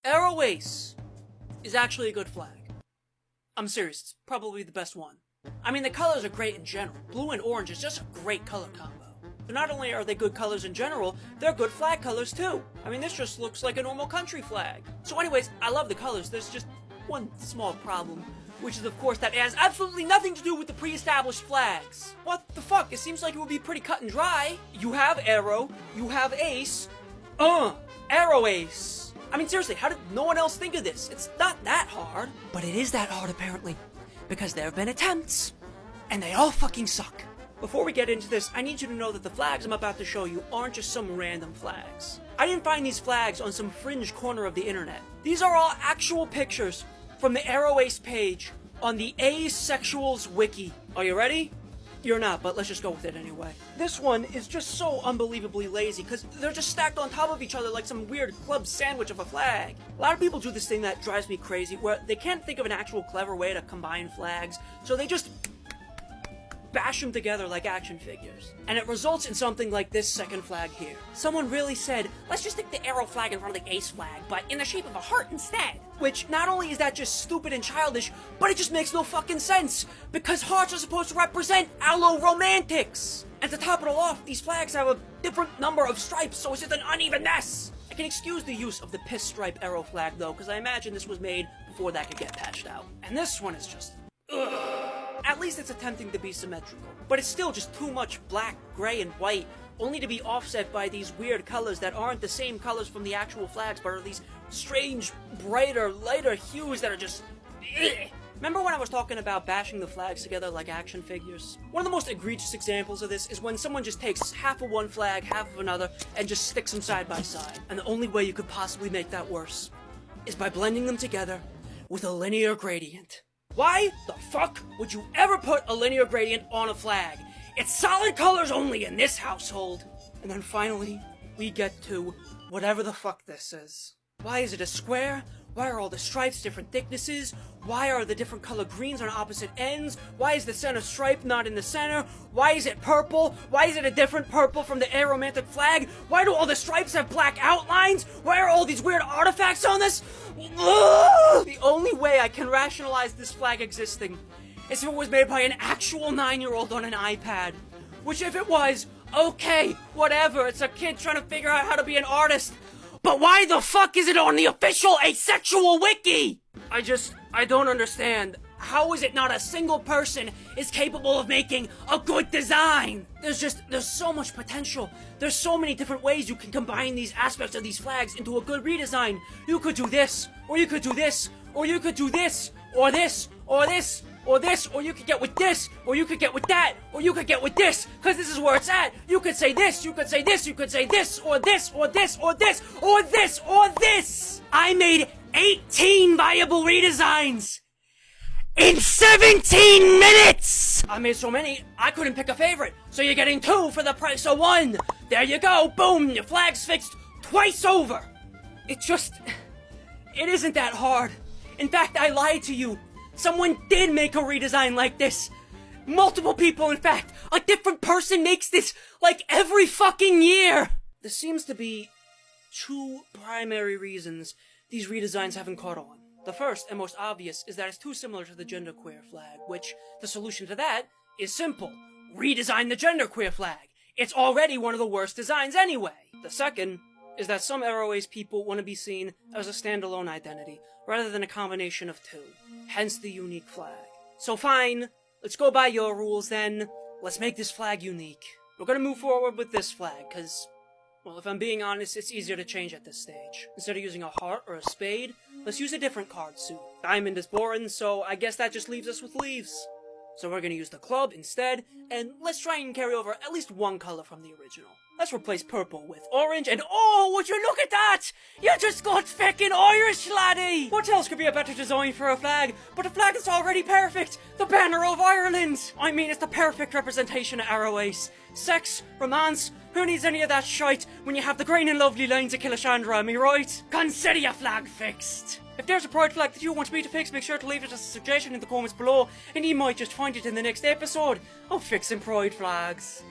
Aero Ace is actually a good flag. I'm serious, it's probably the best one. I mean, the colors are great in general. Blue and orange is just a great color combo. But not only are they good colors in general, they're good flag colors too. I mean, this just looks like a normal country flag. So anyways, I love the colors. There's just one small problem, which is of course that it has absolutely nothing to do with the pre-established flags. What the fuck? It seems like it would be pretty cut and dry. You have Aero, you have Ace. Aero Ace. I mean, seriously, how did no one else think of this? It's not that hard. But it is that hard apparently, because there have been attempts, and they all fucking suck. Before we get into this, I need you to know that the flags I'm about to show you aren't just some random flags. I didn't find these flags on some fringe corner of the internet. These are all actual pictures from the Aero Ace page on the Asexuals wiki. Are you ready? You're not, but let's just go with it anyway. This one is just so unbelievably lazy because they're just stacked on top of each other like some weird club sandwich of a flag. A lot of people do this thing that drives me crazy where they can't think of an actual clever way to combine flags, so they just bash them together like action figures. And it results in something like this second flag here. Someone really said, let's just stick the Aero flag in front of the Ace flag, but in the shape of a heart instead. Which, not only is that just stupid and childish, but it just makes no fucking sense, because hearts are supposed to represent allo romantics. And to top it all off, these flags have a different number of stripes, so it's just an uneven mess. I can excuse the use of the piss stripe Aero flag though, because I imagine this was made before that could get patched out. And this one is just, ugh. At least it's attempting to be symmetrical, but it's still just too much black, gray, and white, only to be offset by these weird colors that aren't the same colors from the actual flags, but are these strange, brighter, lighter hues that are just ugh. Remember when I was talking about bashing the flags together like action figures? One of the most egregious examples of this is when someone just takes half of one flag, half of another, and just sticks them side by side. And the only way you could possibly make that worse is by blending them together with a linear gradient. Why the fuck would you ever put a linear gradient on a flag? It's solid colors only in this household. And then finally, we get to whatever the fuck this is. Why is it a square? Why are all the stripes different thicknesses? Why are the different color greens on opposite ends? Why is the center stripe not in the center? Why is it purple? Why is it a different purple from the aromantic flag? Why do all the stripes have black outlines? Why are all these weird artifacts on this? Ugh! The only way I can rationalize this flag existing is if it was made by an actual 9-year-old on an iPad. Which if it was, okay, whatever, it's a kid trying to figure out how to be an artist. But why the fuck is it on the official Asexual wiki? I don't understand. How is it not a single person is capable of making a good design? There's so much potential. There's so many different ways you can combine these aspects of these flags into a good redesign. You could do this, or you could do this, or you could do this, or this, or this, or this, or you could get with this, or you could get with that, or you could get with this, because this is where it's at. You could say this, you could say this, you could say this, or this, or this, or this, or this, or this. I made 18 viable redesigns in 17 minutes! I made so many, I couldn't pick a favorite, so you're getting 2 for the price of 1. There you go, boom, your flag's fixed twice over. It isn't that hard. In fact, I lied to you. Someone did make a redesign like this. Multiple people, in fact. A different person makes this, like, every fucking year. There seems to be 2 primary reasons these redesigns haven't caught on. The first and most obvious is that it's too similar to the genderqueer flag, which, the solution to that is simple. Redesign the genderqueer flag. It's already one of the worst designs anyway. The second is that some Aero Ace people want to be seen as a standalone identity, rather than a combination of 2. Hence the unique flag. So fine, let's go by your rules then. Let's make this flag unique. We're gonna move forward with this flag, cause, well, if I'm being honest, it's easier to change at this stage. Instead of using a heart or a spade, let's use a different card suit. Diamond is boring, so I guess that just leaves us with leaves. So we're gonna use the club instead, and let's try and carry over at least one color from the original. Let's replace purple with orange, and oh, would you look at that! You just got feckin' Irish, laddie! What else could be a better design for a flag? But a flag that's already perfect! The banner of Ireland! I mean, it's the perfect representation of Aero Ace. Sex, romance, who needs any of that shite when you have the green and lovely lines of Kilishandra, am I right? Consider your flag fixed! If there's a pride flag that you want me to fix, make sure to leave it as a suggestion in the comments below, and you might just find it in the next episode of Fixing Pride Flags.